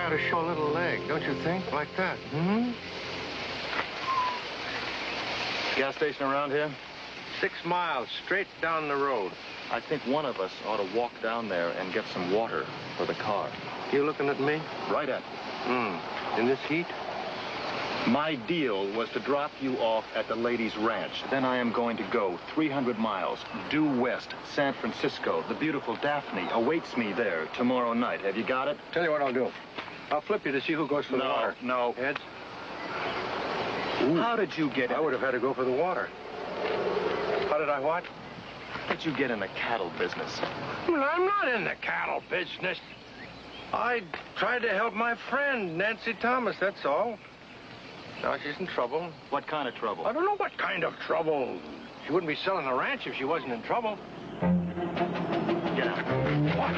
ought to show a little leg, don't you think? Like that, hmm? Gas station around here? 6 miles, straight down the road. I think one of us ought to walk down there and get some water for the car. You looking at me? Right at you. In this heat? My deal was to drop you off at the ladies' ranch. Then I am going to go 300 miles, due west, San Francisco. The beautiful Daphne awaits me there tomorrow night. Have you got it? Tell you what I'll do. I'll flip you to see who goes for the water. No. Heads? How did you get... I would have had to go for the water. How did I what? How did you get in the cattle business? Well, I'm not in the cattle business. I tried to help my friend, Nancy Thomas, that's all. Now she's in trouble. What kind of trouble? I don't know what kind of trouble. She wouldn't be selling the ranch if she wasn't in trouble. Get out. What?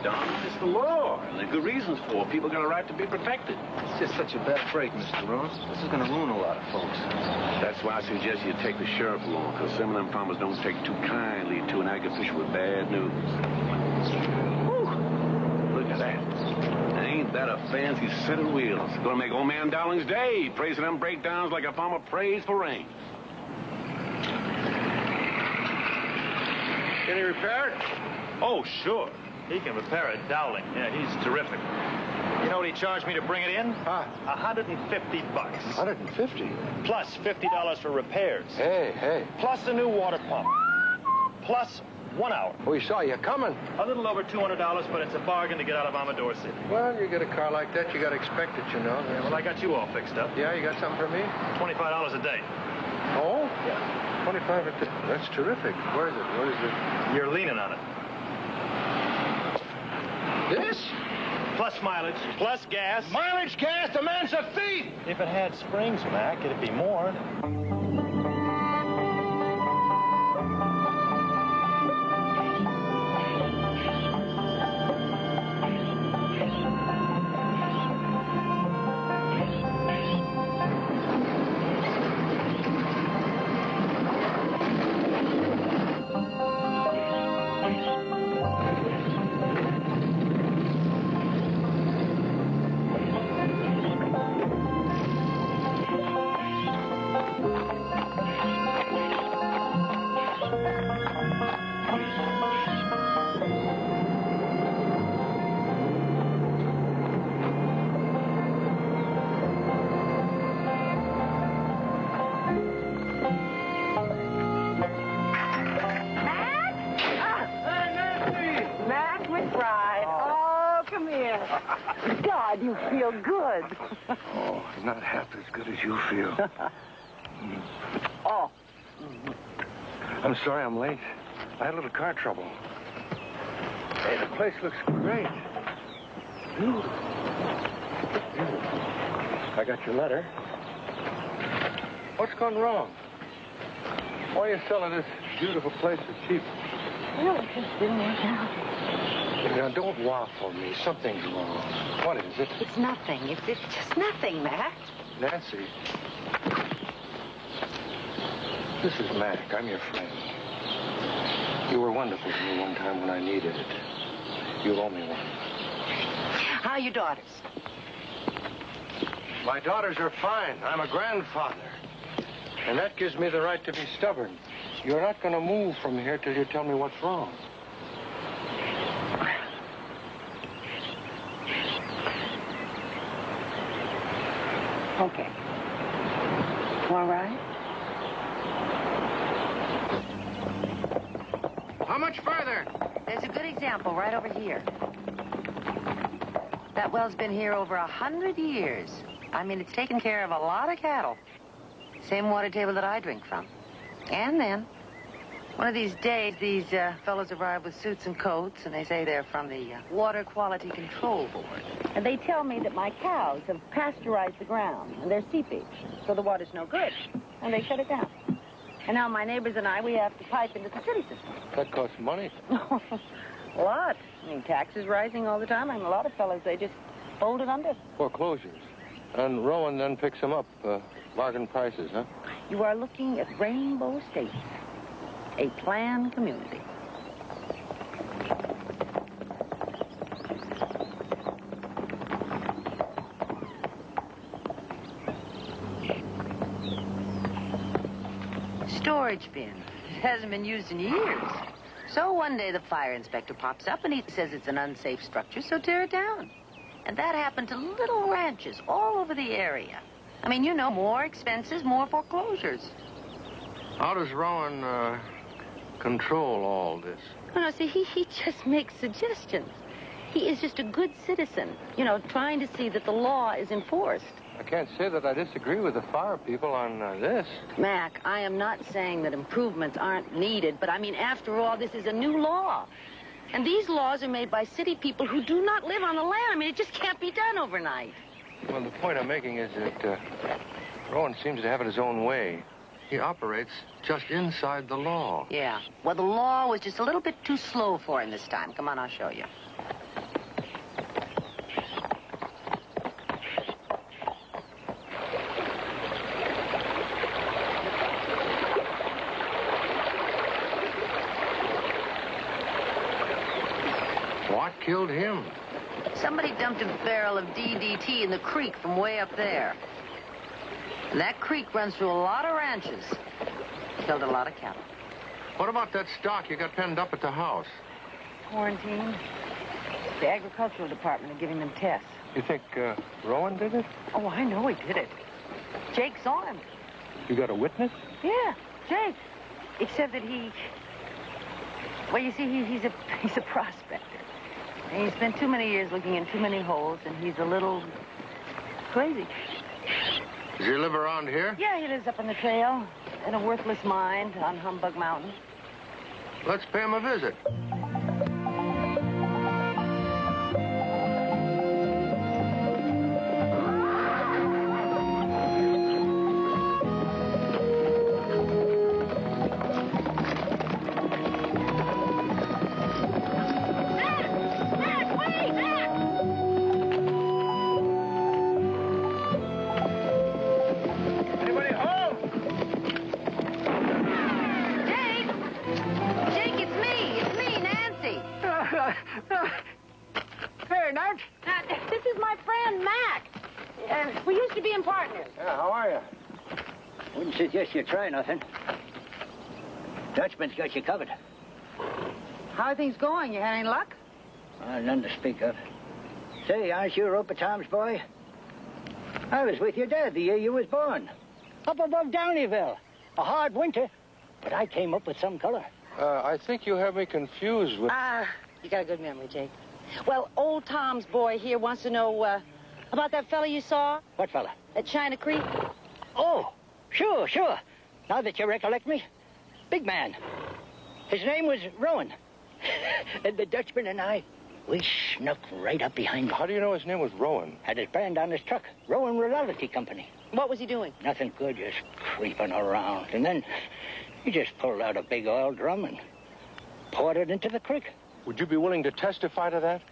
It's the law, and there are good reasons for it. People got a right to be protected. It's just such a bad break, Mr. Ross. This is going to ruin a lot of folks. That's why I suggest you take the sheriff along, because some of them farmers don't take too kindly to an ag official with bad news. Whew. Look at that. Ain't that a fancy set of wheels? Gonna make old man Dowling's day, praising them breakdowns like a farmer prays for rain. Can he repair it? Oh, sure. He can repair it, Dowling. Yeah, he's terrific. You know what he charged me to bring it in? Huh? $150. 150? Plus $50 for repairs. Hey. Plus a new water pump. Plus 1 hour. We saw you coming. A little over $200, but it's a bargain to get out of Amador City. Well, you get a car like that, you got to expect it, you know. Yeah, well, I got you all fixed up. Yeah, you got something for me? $25 a day. Oh? Yeah. 25 a day. That's terrific. Where is it? You're leaning on it. This? Plus mileage, plus gas. Mileage, gas, the man's a thief! If it had springs, Mac, it'd be more. God, you feel good. Oh, not half as good as you feel. Oh. I'm sorry I'm late. I had a little car trouble. Hey, the place looks great. Beautiful. I got your letter. What's gone wrong? Why are you selling this beautiful place so cheap? Well, it just didn't work out. Now, don't waffle me. Something's wrong. What is it? It's nothing. It's just nothing, Mac. Nancy. This is Mac. I'm your friend. You were wonderful to me one time when I needed it. You owe me one. How are your daughters? My daughters are fine. I'm a grandfather. And that gives me the right to be stubborn. You're not going to move from here till you tell me what's wrong. Okay. All right. How much further? There's a good example right over here. That well's been here over 100 years. I mean, it's taken care of a lot of cattle. Same water table that I drink from. And then, One of these days, these fellows arrive with suits and coats, and they say they're from the Water Quality Control Board. And they tell me that my cows have pasteurized the ground, and they're seepage, so the water's no good. And they shut it down. And now my neighbors and we have to pipe into the city system. That costs money. A lot. I mean, taxes rising all the time. I mean, a lot of fellows, they just fold it under. Foreclosures. And Rowan then picks them up. Bargain prices, huh? You are looking at Rainbow Estates, a planned community. Storage bin. It hasn't been used in years. So one day the fire inspector pops up and he says it's an unsafe structure, so tear it down. And that happened to little ranches all over the area. I mean, you know, more expenses, more foreclosures. How does Rowan control all this? No, see, he just makes suggestions. He is just a good citizen, you know, trying to see that the law is enforced. I can't say that I disagree with the fire people on this. Mac, I am not saying that improvements aren't needed, but I mean, after all, this is a new law. And these laws are made by city people who do not live on the land. I mean, it just can't be done overnight. Well, the point I'm making is that Rowan seems to have it his own way. He operates just inside the law. Yeah. Well, the law was just a little bit too slow for him this time. Come on, I'll show you. What killed him? Somebody dumped a barrel of DDT in the creek from way up there. And that creek runs through a lot of ranches. Killed a lot of cattle. What about that stock you got penned up at the house? Quarantine. The agricultural department are giving them tests. You think Rowan did it? Oh, I know he did it. Jake saw him. You got a witness? Yeah, Jake. Except that he... Well, you see, he's a prospector. And he spent too many years looking in too many holes, and he's a little crazy. Does he live around here? Yeah, he lives up on the trail in a worthless mine on Humbug Mountain. Let's pay him a visit. Hey, Nat. This is my friend, Mac. We used to be in partners. Yeah, how are you? Wouldn't suggest you try nothing. Dutchman's got you covered. How are things going? You had any luck? None to speak of. Say, aren't you Roper Tom's boy? I was with your dad the year you was born. Up above Downeyville. A hard winter. But I came up with some color. I think you have me confused with... You got a good memory, Jake. Well, old Tom's boy here wants to know about that fella you saw What fella? at China Creek. Oh, sure. Now that you recollect me. Big man. His name was Rowan. And the Dutchman and I, we snuck right up behind him. How do you know his name was Rowan? Had his brand on his truck. Rowan Realty Company. What was he doing? Nothing good, just creeping around. And then he just pulled out a big oil drum and poured it into the creek. Would you be willing to testify to that?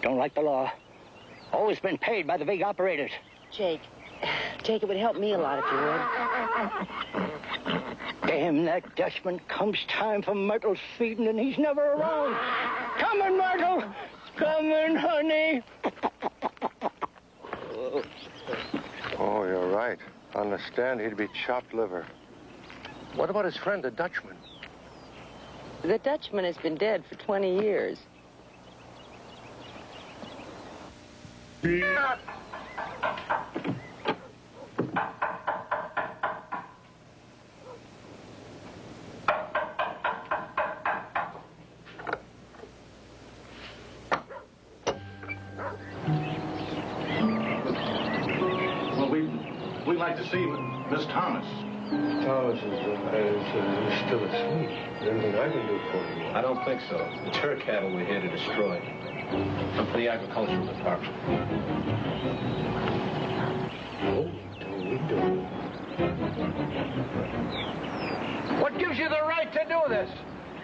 Don't like the law. Always been paid by the big operators. Jake, it would help me a lot if you would. Damn that Dutchman. Comes time for Myrtle's feeding and he's never around. Coming, Myrtle. Coming, honey. Oh, you're right. On the stand, he'd be chopped liver. What about his friend, the Dutchman? The Dutchman has been dead for 20 years. Well, we'd like to see Miss Thomas. Thomas is still asleep. Is there anything I can do for you? I don't think so. The Turk cattle we're here to destroy. I'm for the agricultural department. Oh, we do. What gives you the right to do this?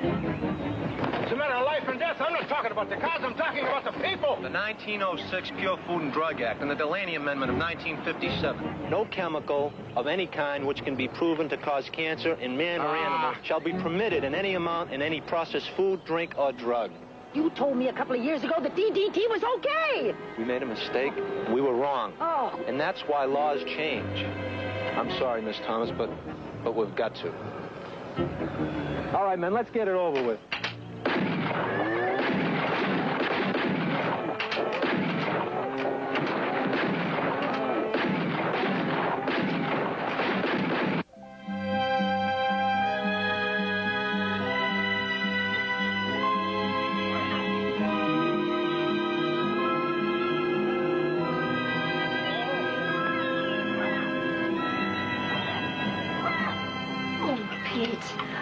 It's a matter of life and death. I'm not talking about the cows. I'm talking about the people. The 1906 Pure Food and Drug Act and the Delaney Amendment of 1957. No chemical of any kind which can be proven to cause cancer in man or animal shall be permitted in any amount in any processed food, drink, or drug. You told me a couple of years ago that DDT was okay. We made a mistake. We were wrong. Oh. And that's why laws change. I'm sorry, Miss Thomas, but we've got to. All right, men, let's get it over with.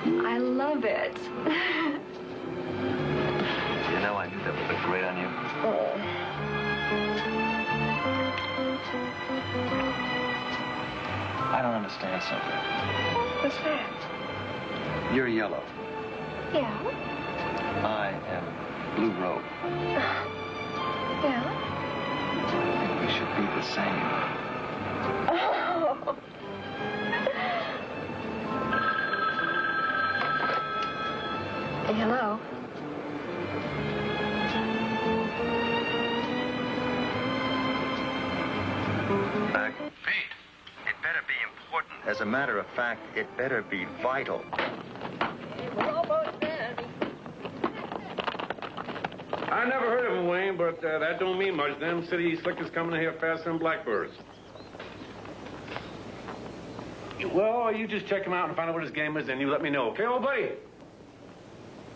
I love it. You know, I knew that would look great on you. I don't understand something. What's that? You're yellow. Yeah? I am blue robe. Yeah? I think we should be the same. Oh. Hello. Pete, it better be important. As a matter of fact, it better be vital. I never heard of him, Wayne, but that don't mean much. Them city slickers coming here faster than blackbirds. Well, you just check him out and find out what his game is, and you let me know, okay, old buddy?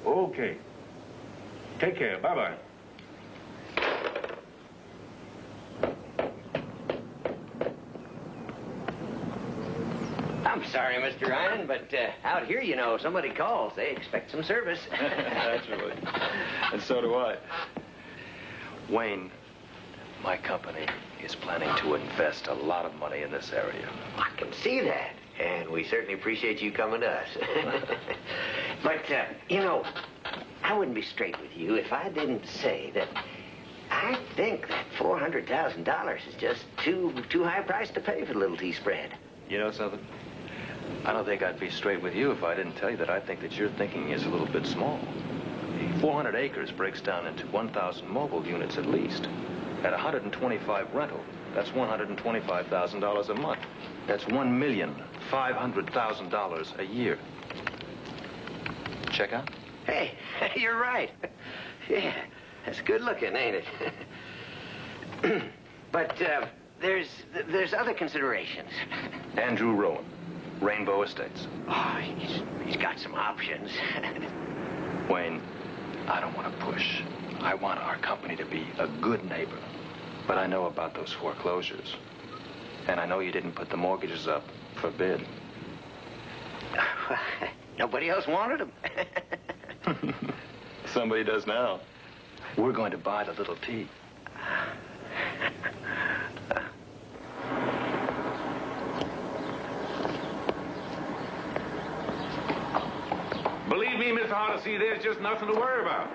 Okay. Take care. Bye-bye. I'm sorry, Mr. Ryan, but out here, you know, somebody calls. They expect some service. Naturally. And so do I. Wayne, my company is planning to invest a lot of money in this area. I can see that, and we certainly appreciate you coming to us. But, you know, I wouldn't be straight with you if I didn't say that I think that $400,000 is just too high a price to pay for the little tea spread. You know something? I don't think I'd be straight with you if I didn't tell you that I think that your thinking is a little bit small. 400 acres breaks down into 1,000 mobile units at least. At 125 rental, that's $125,000 a month. That's $1,500,000 a year. Check out? Hey, you're right. Yeah, that's good looking, ain't it? But there's other considerations. Andrew Rowan, Rainbow Estates. Oh, he's got some options. Wayne, I don't want to push. I want our company to be a good neighbor. But I know about those foreclosures. And I know you didn't put the mortgages up for bid. Nobody else wanted them. Somebody does now. We're going to buy the little tea. Believe me, Mr. Hardesty, there's just nothing to worry about.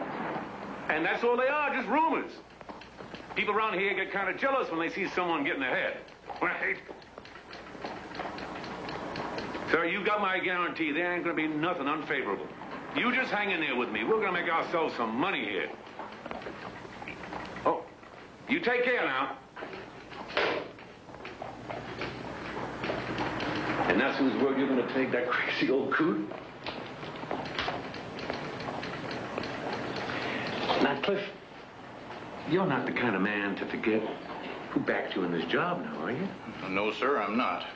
And that's all they are, just rumors. People around here get kind of jealous when they see someone getting ahead. Right? Sir, you got my guarantee. There ain't going to be nothing unfavorable. You just hang in there with me. We're going to make ourselves some money here. Oh, you take care now. And that's whose word you're going to take, that crazy old coot? Now, Cliff, you're not the kind of man to forget who backed you in this job now, are you? No, sir, I'm not.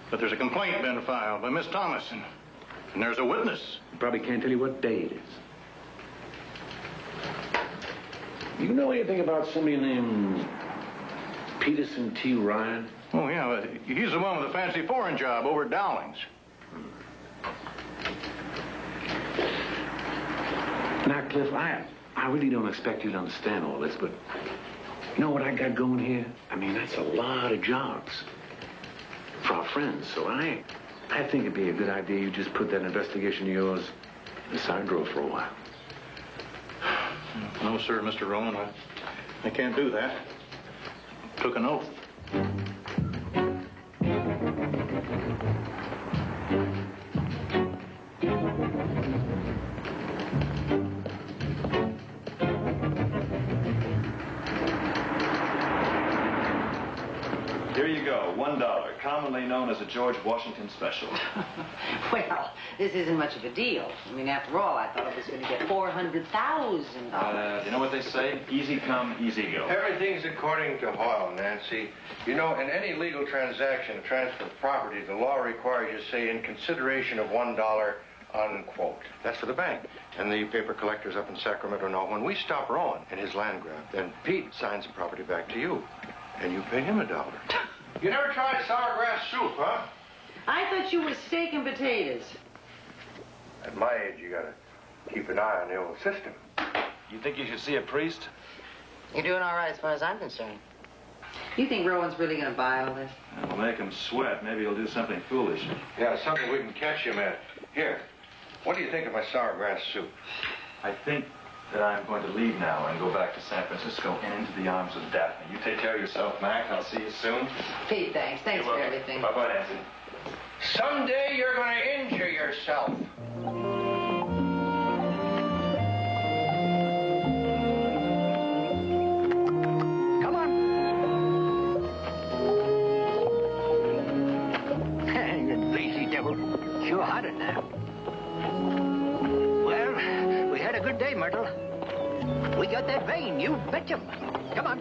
But there's a complaint been filed by Miss Thomas, and there's a witness. You probably can't tell you what day it is. Do you know anything about somebody named Peterson T. Ryan? Oh, yeah, he's the one with the fancy foreign job over at Dowling's. Now, Cliff, I really don't expect you to understand all this, but you know what I got going here? I mean, that's a lot of jobs for our friends. So I think it'd be a good idea you just put that investigation of yours in the side drawer for a while. No, sir, Mr. Rowan. I can't do that. Took an oath. Here you go, $1, commonly known as a George Washington special. Well, this isn't much of a deal. I mean, after all, I thought I was going to get $400,000. You know what they say? Easy come, easy go. Everything's according to Hoyle, Nancy. You know, in any legal transaction, transfer of property, the law requires you say in consideration of $1, unquote. That's for the bank. And the paper collectors up in Sacramento know when we stop Rowan in his land grab, then Pete signs the property back to you. And you pay him $1. You never tried sourgrass soup, huh? I thought you were steak and potatoes. At my age, you gotta keep an eye on the old system. You think you should see a priest? You're doing all right as far as I'm concerned. You think Rowan's really going to buy all this? It'll make him sweat. Maybe he'll do something foolish. Yeah, something we can catch him at. Here, what do you think of my sourgrass soup? I think that I'm going to leave now and go back to San Francisco and into the arms of Daphne. You take care of yourself, Mac. I'll see you soon. Pete, thanks. Thanks for everything. Bye-bye, Nancy. Someday you're going to injure yourself. Come on. You lazy devil. Sure hot in there. Well, we had a good day, Myrtle. We got that vein, you betcha. Come on.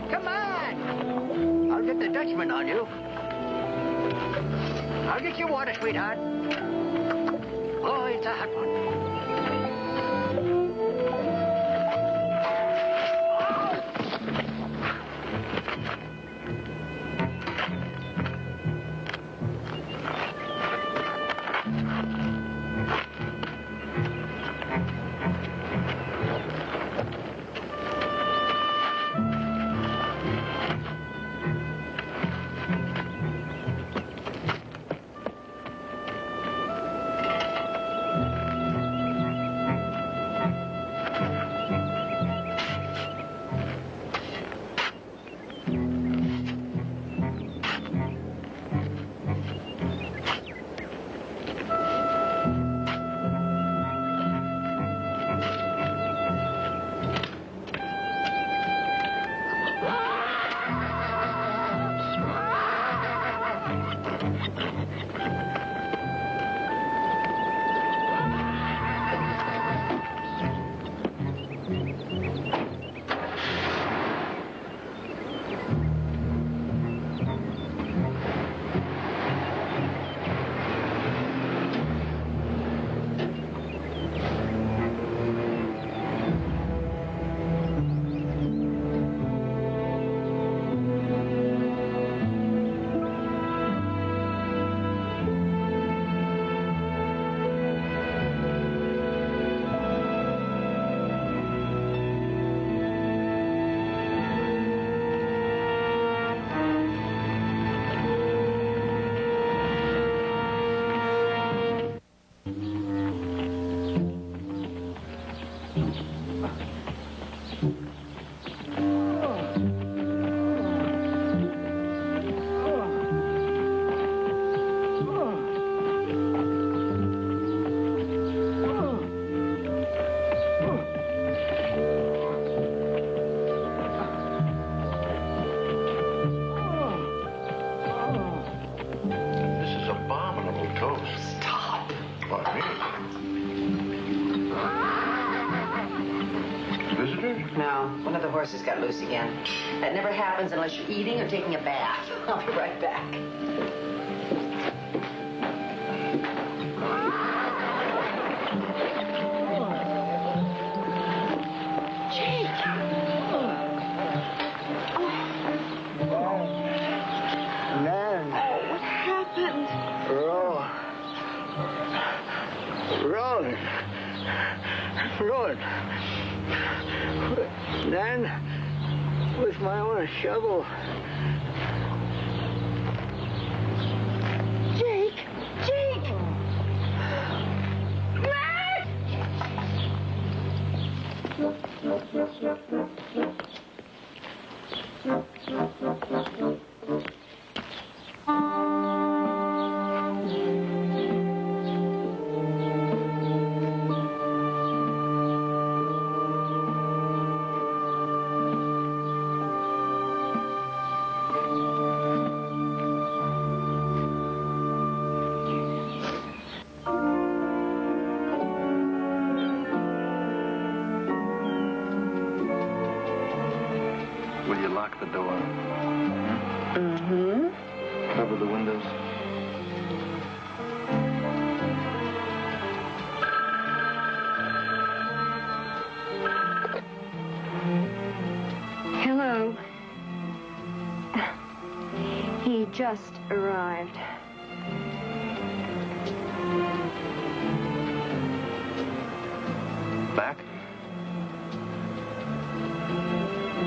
Come on. I'll get the Dutchman on you. I'll get your water, sweetheart. Oh, it's a hot one. One of the horses got loose again. That never happens unless you're eating or taking a bath. I'll be right back. Rolling. Then, with my own shovel. Jake! Jake! Matt! Will you lock the door? Mm-hmm. Cover the windows? Hello. He just arrived. Back?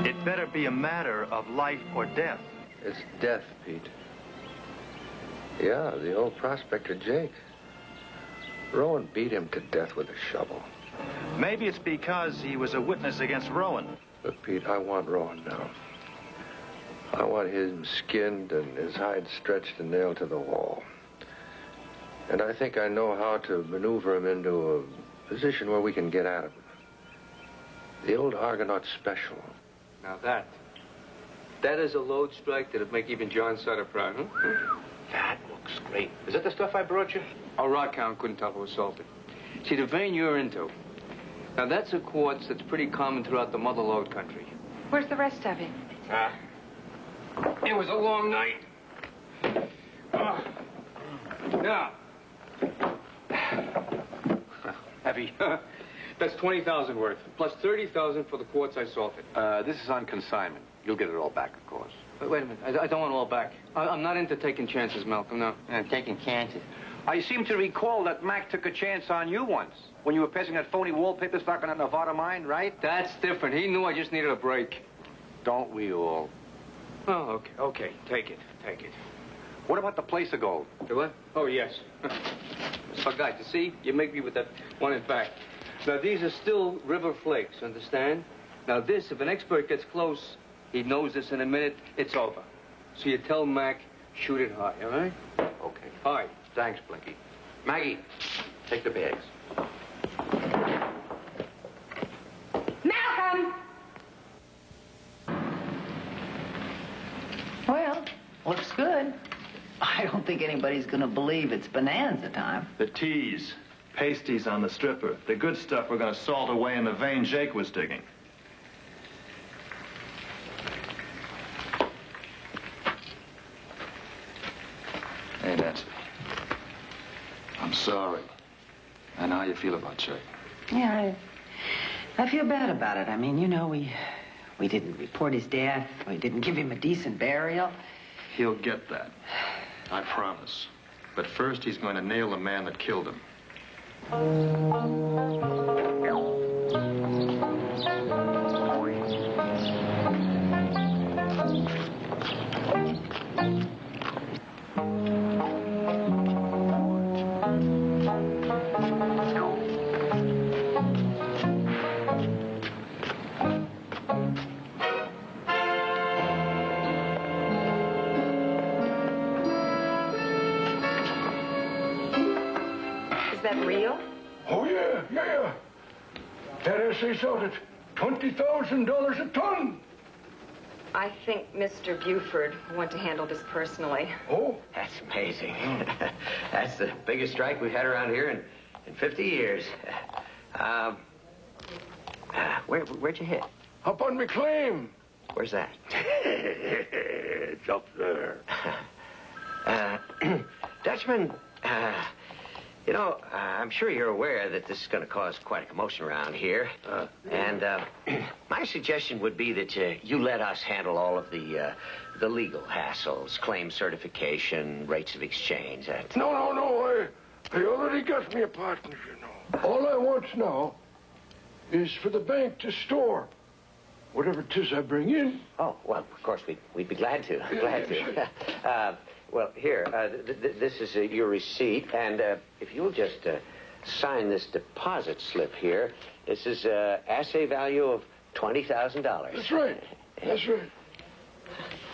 It better be a matter of life or death. It's death, Pete. Yeah, the old prospector Jake. Rowan beat him to death with a shovel. Maybe it's because he was a witness against Rowan. Look, Pete, I want Rowan now. I want him skinned and his hide stretched and nailed to the wall. And I think I know how to maneuver him into a position where we can get at him. The old Argonaut special. Now that is a load strike that'd make even John Sutter proud, huh? That looks great. Is that the stuff I brought you? A rock hound couldn't tell it was salted. See, the vein you're into, now that's a quartz that's pretty common throughout the mother lode country. Where's the rest of it? It was a long night. Now. Heavy. That's 20,000 worth, plus 30,000 for the quartz I salted. This is on consignment. You'll get it all back, of course. Wait a minute. I don't want it all back. I'm not into taking chances, Malcolm, no. Taking chances. I seem to recall that Mac took a chance on you once when you were passing that phony wallpaper stock on that Nevada mine, right? That's different. He knew I just needed a break. Don't we all? Oh, okay. Take it. What about the place of gold? The what? Oh, yes. Forgot. You see? You make me with that one in back. Now, these are still river flakes, understand? Now, this, if an expert gets close, he knows this in a minute, it's over. So you tell Mac, shoot it high, all right? Okay. High. Thanks, Blinky. Maggie, take the bags. Malcolm! Well, looks good. I don't think anybody's gonna believe it's bonanza time. The teas, pasties on the stripper. The good stuff we're gonna salt away in the vein Jake was digging. Hey, Nancy. I'm sorry. I know how you feel about Jake. Yeah, I feel bad about it. I mean, you know, we didn't report his death. We didn't give him a decent burial. He'll get that. I promise. But first, he's going to nail the man that killed him. Is that real? Oh, yeah. That essay sold at $20,000 a ton. I think Mr. Buford will want to handle this personally. Oh? That's amazing. That's the biggest strike we've had around here in 50 years. Where'd you hit? Up on my claim. Where's that? It's up there. Dutchman, you know, I'm sure you're aware that this is going to cause quite a commotion around here. My suggestion would be that you let us handle all of the legal hassles, claim certification, rates of exchange. No. They already got me a partner, you know. All I want now is for the bank to store whatever it is I bring in. Oh, well, of course, we'd be glad to. Glad to. Well, here, this is your receipt, and if you'll just sign this deposit slip here, this is assay value of $20,000. That's right. That's right.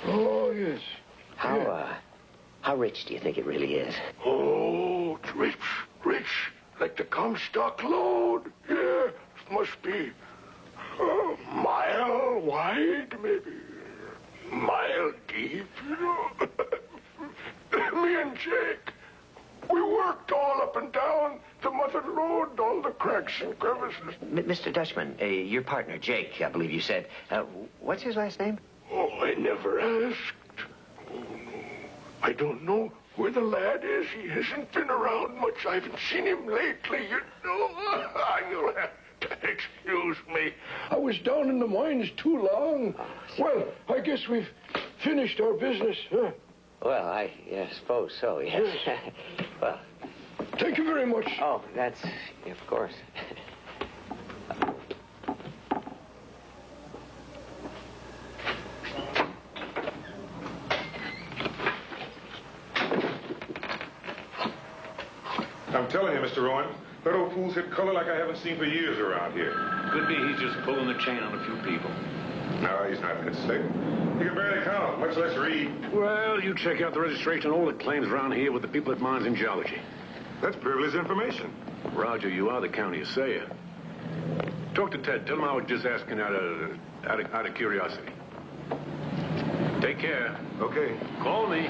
Oh, yes. How rich do you think it really is? Oh, it's rich, rich. Like the Comstock load. Yeah, it must be a mile wide, maybe. Mile deep, you know. Me and Jake, we worked all up and down the mother lode, all the cracks and crevices. Mr. Dutchman, your partner, Jake, I believe you said. What's his last name? Oh, I never asked. Oh, no. I don't know where the lad is. He hasn't been around much. I haven't seen him lately, you know. You'll have to excuse me. I was down in the mines too long. Well, I guess we've finished our business, huh? Well, I suppose so, yes. Well. Thank you very much. Oh, that's, of course. I'm telling you, Mr. Rowan, that old fool's hit color like I haven't seen for years around here. Could be he's just pulling the chain on a few people. No, he's not that sick. He can barely count, much less read. Well, you check out the registration, all the claims around here with the people at Mines and Geology. That's privileged information. Roger, you are the county assayer. Talk to Ted. Tell him I was just asking out of curiosity. Take care. Okay. Call me.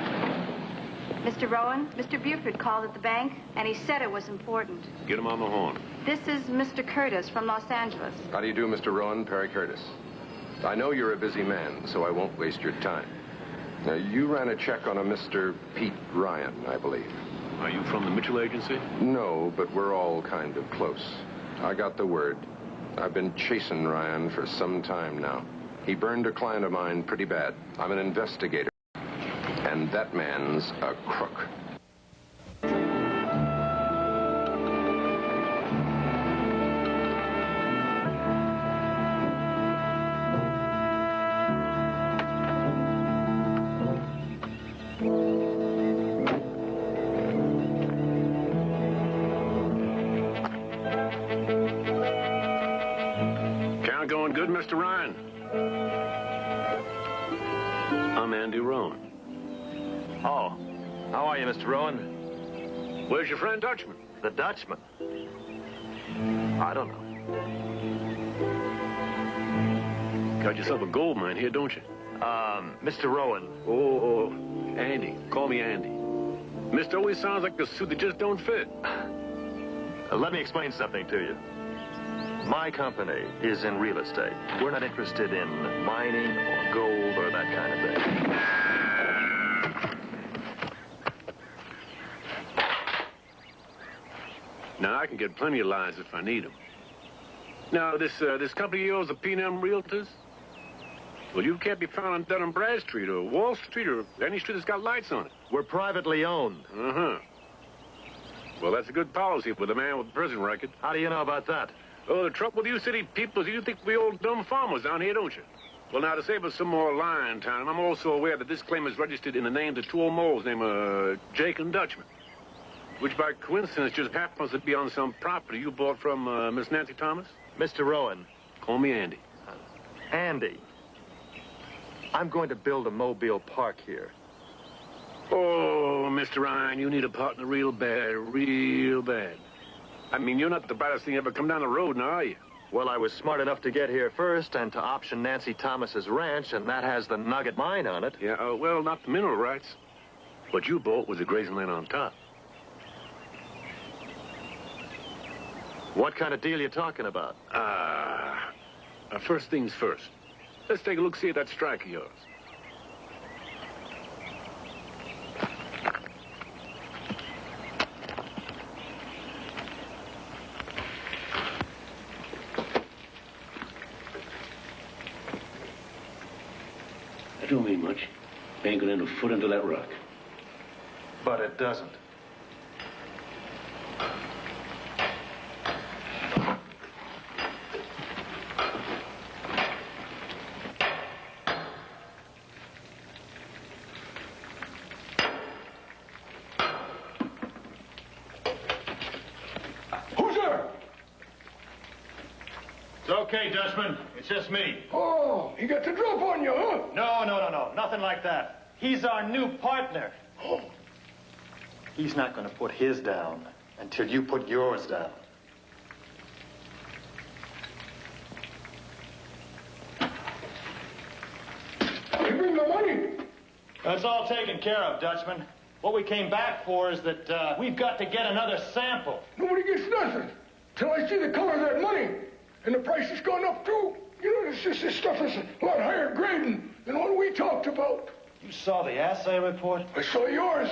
Mr. Rowan, Mr. Buford called at the bank, and he said it was important. Get him on the horn. This is Mr. Curtis from Los Angeles. How do you do, Mr. Rowan? Perry Curtis. I know you're a busy man, so I won't waste your time. Now, you ran a check on a Mr. Pete Ryan, I believe. Are you from the Mitchell Agency? No, but we're all kind of close. I got the word. I've been chasing Ryan for some time now. He burned a client of mine pretty bad. I'm an investigator. And that man's a crook. Count going good, Mr. Ryan? I'm Andy Rowan. Oh, how are you, Mr. Rowan? Where's your friend Dutchman? The Dutchman? I don't know. Got yourself a gold mine here, don't you? Mr. Rowan. Oh, Andy. Call me Andy. Mister always sounds like a suit that just don't fit. Let me explain something to you. My company is in real estate. We're not interested in mining or gold or that kind of thing. Now, I can get plenty of lines if I need them. Now, this company of yours, the P&M Realtors? Well, you can't be found on Dun & Bradstreet or Wall Street or any street that's got lights on it. We're privately owned. Uh-huh. Well, that's a good policy with a man with a prison record. How do you know about that? Oh, the trouble with you city people is you think we old dumb farmers down here, don't you? Well, now, to save us some more line time, I'm also aware that this claim is registered in the names of two old moles named Jake and Dutchman, which by coincidence just happens to be on some property you bought from Miss Nancy Thomas. Mr. Rowan. Call me Andy. Andy. I'm going to build a mobile park here. Oh, Mr. Ryan, you need a partner real bad, real bad. I mean, you're not the brightest thing ever come down the road, now, are you? Well, I was smart enough to get here first and to option Nancy Thomas's ranch, and that has the Nugget mine on it. Yeah, well, not the mineral rights. What you bought was the grazing land on top. What kind of deal are you talking about? First things first. Let's take a look-see at that strike of yours. That don't mean much. Ain't gonna end a foot into that rock. But it doesn't. It's okay, Dutchman. It's just me. Oh, he got the drop on you, huh? No. Nothing like that. He's our new partner. Oh. He's not going to put his down until you put yours down. You bring the money? That's all taken care of, Dutchman. What we came back for is that we've got to get another sample. Nobody gets nothing till I see the color of that money. And the price has gone up, too. You know, this stuff is a lot higher grade than what we talked about. You saw the assay report? I saw yours.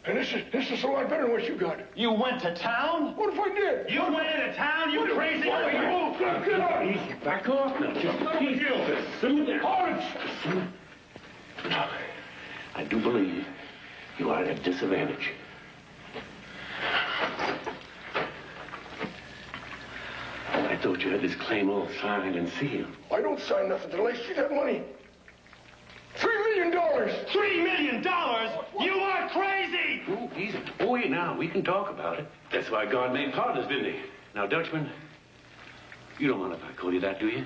And this is a lot better than what you got. You went to town? What if I did? You went into town, you crazy? Get out! Easy, back off now. Just easy. Simmer down. I do believe you are at a disadvantage. I thought you had this claim all signed and sealed. I don't sign nothing till I see that money. $3 million! $3 million? You are crazy! Oh, easy. Oh, yeah, now, we can talk about it. That's why God made partners, didn't he? Now, Dutchman, you don't mind if I call you that, do you?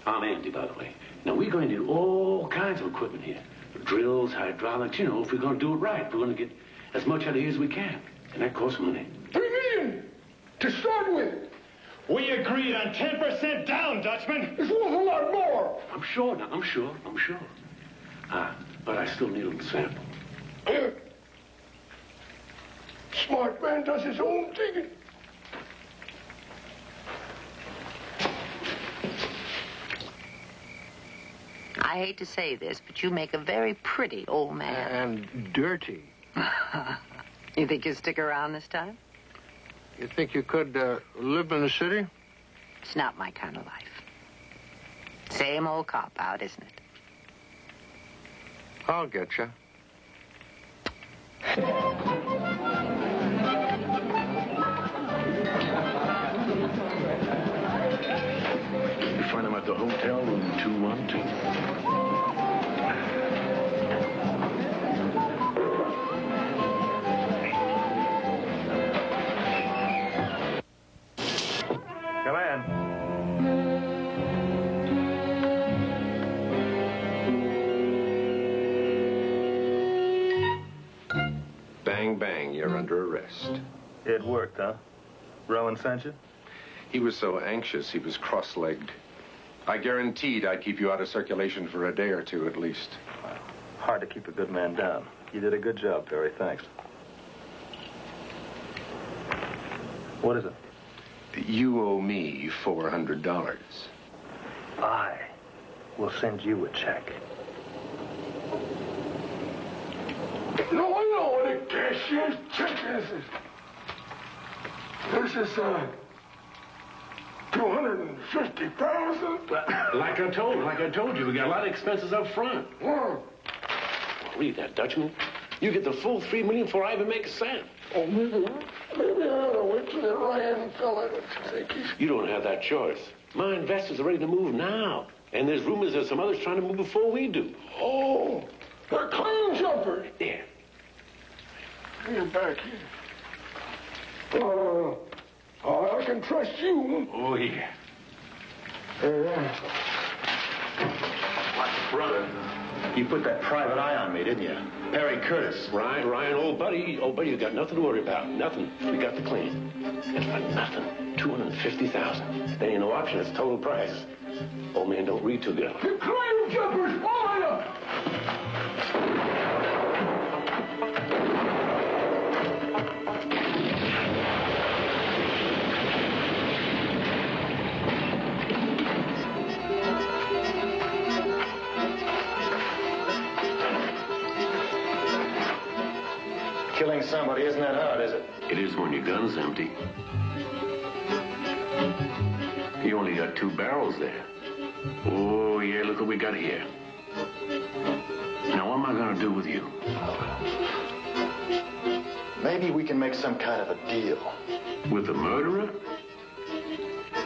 I'm Andy, by the way. Now, we're going to do all kinds of equipment here. Drills, hydraulics, you know, if we're going to do it right. We're going to get as much out of here as we can. And that costs money. $3 million! To start with! We agreed on 10% down, Dutchman. It's worth a lot more. I'm sure now. I'm sure. But I still need a little sample. Smart man does his own digging. I hate to say this, but you make a very pretty old man. And dirty. You think you'll stick around this time? You think you could live in the city? It's not my kind of life. Same old cop-out, isn't it? I'll get you. You find him at the hotel, room 212. Come in. Bang, bang, you're under arrest. It worked, huh? Rowan sent you? He was so anxious, he was cross-legged. I guaranteed I'd keep you out of circulation for a day or two at least. Hard to keep a good man down. You did a good job, Perry. Thanks. What is it? You owe me $400. I will send you a check. No, I know what a cashier's check is. This is, 250,000. Like I told you, we got a lot of expenses up front. Well, Read that, Dutchman. You get the full $3 million before I even make a cent. oh, maybe I ought to wait till that Ryan fella. You don't have that choice. My investors are ready to move now. And there's rumors there's some others trying to move before we do. Oh, they're claim jumpers. Yeah. Bring it back here. I can trust you. Oh, yeah. Brother, you put that private eye on me, didn't you? Perry Curtis. Right, Ryan, old buddy, you got nothing to worry about. Nothing. We got the claim. And for nothing, $250,000. There ain't no option. It's total price. Old man don't read too good. The claim jumpers, line up. Killing somebody isn't that hard, is it? It is when your gun's empty. You only got 2 barrels there. Oh, yeah, look what we got here. Now, what am I going to do with you? Maybe we can make some kind of a deal. With the murderer?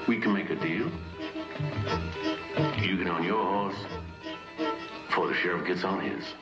We can make a deal. You get on your horse before the sheriff gets on his.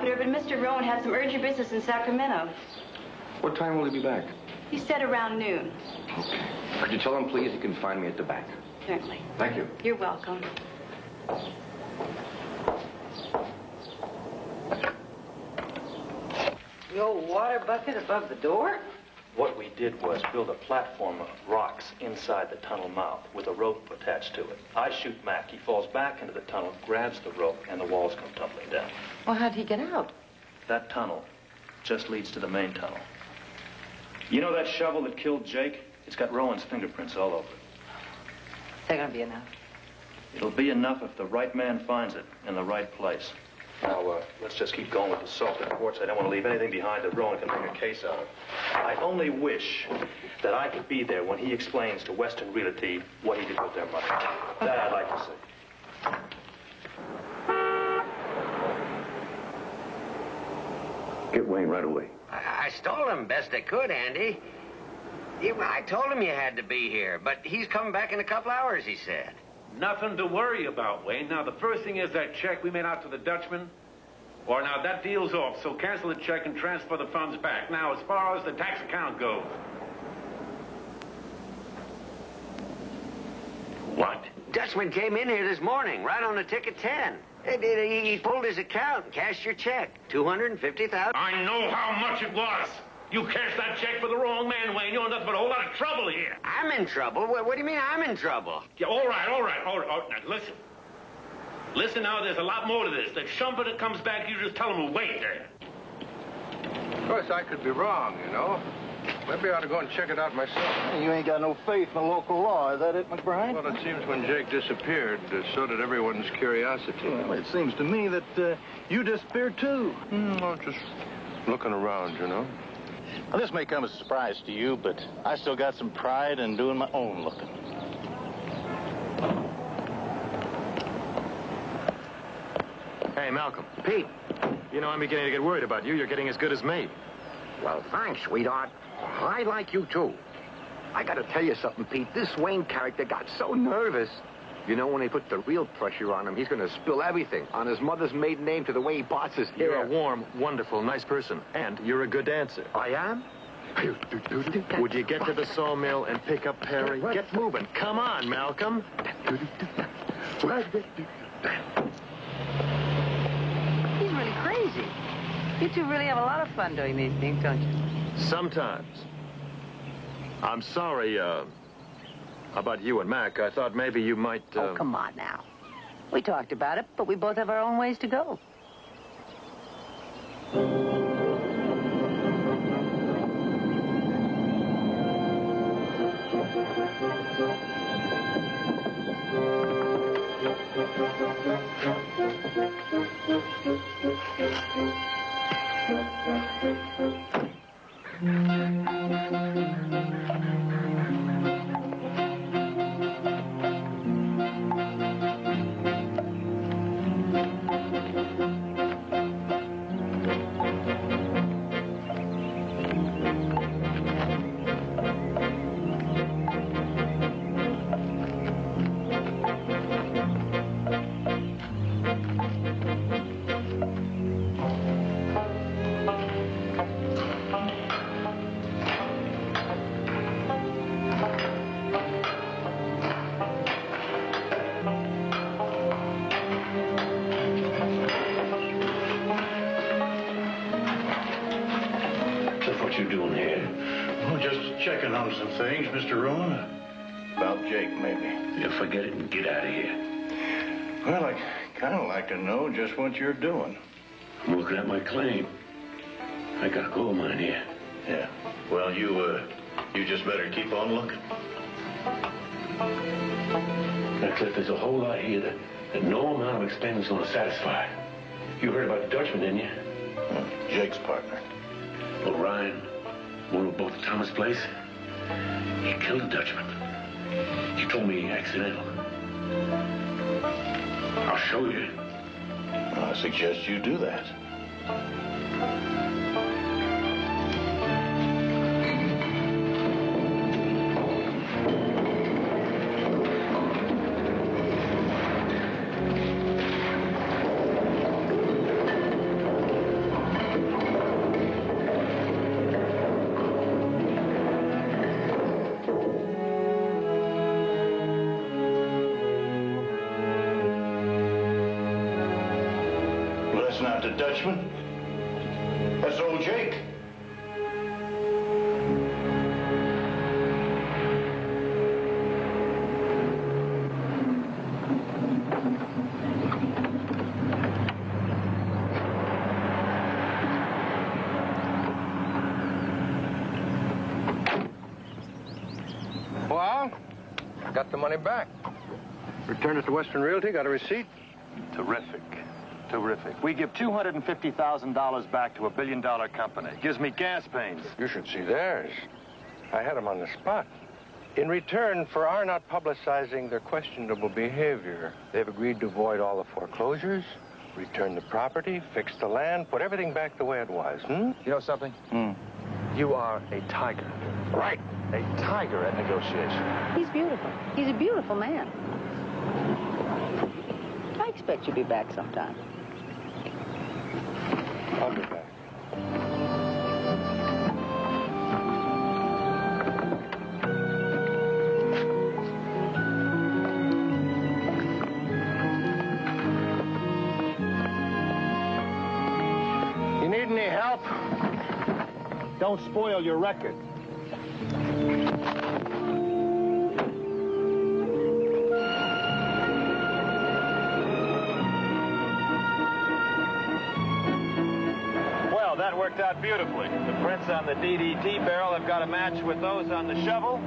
Trumpeter, but Mr. Rowan had some urgent business in Sacramento. What time will he be back? He said around noon. Okay. Could you tell him, please, he can find me at the bank? Certainly. Thank you. You're welcome. The old water bucket above the door? What we did was build a platform of rocks inside the tunnel mouth with a rope attached to it. I shoot Mac. He falls back into the tunnel, grabs the rope, and the walls come tumbling down. Well, how'd he get out? That tunnel just leads to the main tunnel. You know that shovel that killed Jake? It's got Rowan's fingerprints all over it. Is that gonna be enough? It'll be enough if the right man finds it in the right place. Now, let's just keep going with the salt and quartz. I don't want to leave anything behind that Rowan can bring a case out of. I only wish that I could be there when he explains to Western Realty what he did with their money. That I'd like to see. Get Wayne right away. I stole him best I could, Andy. I told him you had to be here, but he's coming back in a couple hours, he said. Nothing to worry about, Wayne. Now, the first thing is that check we made out to the Dutchman. Or now, that deal's off, so cancel the check and transfer the funds back. Now, as far as the tax account goes. What? Dutchman came in here this morning, right on the tick at 10. He pulled his account and cashed your check. $250,000. I know how much it was. You cashed that check for the wrong man, Wayne. You're in nothing but a whole lot of trouble here. I'm in trouble? What do you mean I'm in trouble? Yeah, all right. Now, listen. Listen now, there's a lot more to this. The shumper that comes back, you just tell him to wait there. Of course, I could be wrong, you know. Maybe I ought to go and check it out myself. You ain't got no faith in the local law, is that it, McBride? Well, it seems when Jake disappeared, so did everyone's curiosity. Well, it seems to me that you disappeared, too. Well, just looking around, you know. Well, this may come as a surprise to you, but I still got some pride in doing my own looking. Hey, Malcolm. Pete. You know, I'm beginning to get worried about you. You're getting as good as me. Well, thanks, sweetheart. I like you, too. I gotta tell you something, Pete. This Wayne character got so nervous. You know, when they put the real pressure on him, he's gonna spill everything, on his mother's maiden name to the way he parts his hair. You're a warm, wonderful, nice person, and you're a good dancer. I am? Would you get to the sawmill and pick up Perry? Get moving. Come on, Malcolm. He's really crazy. You two really have a lot of fun doing these things, don't you? Sometimes. I'm sorry, about you and Mac. I thought maybe you might, Oh, come on now. We talked about it, but we both have our own ways to go. What you doing here? Oh, just checking on some things, Mr. Rowan. About Jake, maybe. Yeah, forget it and get out of here. Well, I'd kind of like to know just what you're doing. I'm looking at my claim. I got a gold mine here. Yeah. Well, you just better keep on looking. Now, Cliff, there's a whole lot here that no amount of expense is going to satisfy. You heard about the Dutchman, didn't you? Jake's partner. Well, Ryan, one who bought the Thomas place, he killed the Dutchman. He told me accidental. I'll show you. Well, I suggest you do that. That's not the Dutchman. That's old Jake. Well, I got the money back. Returned it to Western Realty, got a receipt. Terrific. Terrific. We give $250,000 back to a billion-dollar company. Gives me gas pains. You should see theirs. I had them on the spot. In return for our not publicizing their questionable behavior, they've agreed to avoid all the foreclosures, return the property, fix the land, put everything back the way it was, You know something? You are a tiger. Right. A tiger at negotiation. He's beautiful. He's a beautiful man. I expect you'll be back sometime. I'll be back. You need any help? Don't spoil your record. Well, that worked out beautifully. The prints on the DDT barrel have got a match with those on the shovel.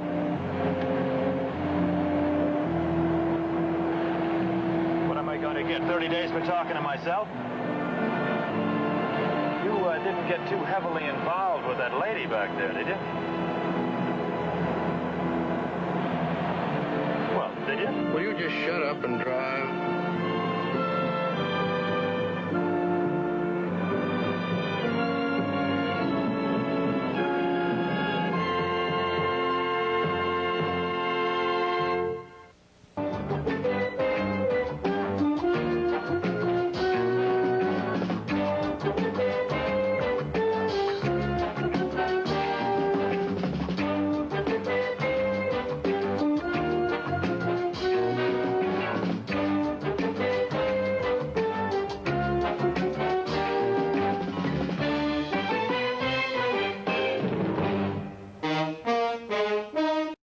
What am I going to get, 30 days for talking to myself? You didn't get too heavily involved with that lady back there, did you? Well, did you? Will you just shut up and drive?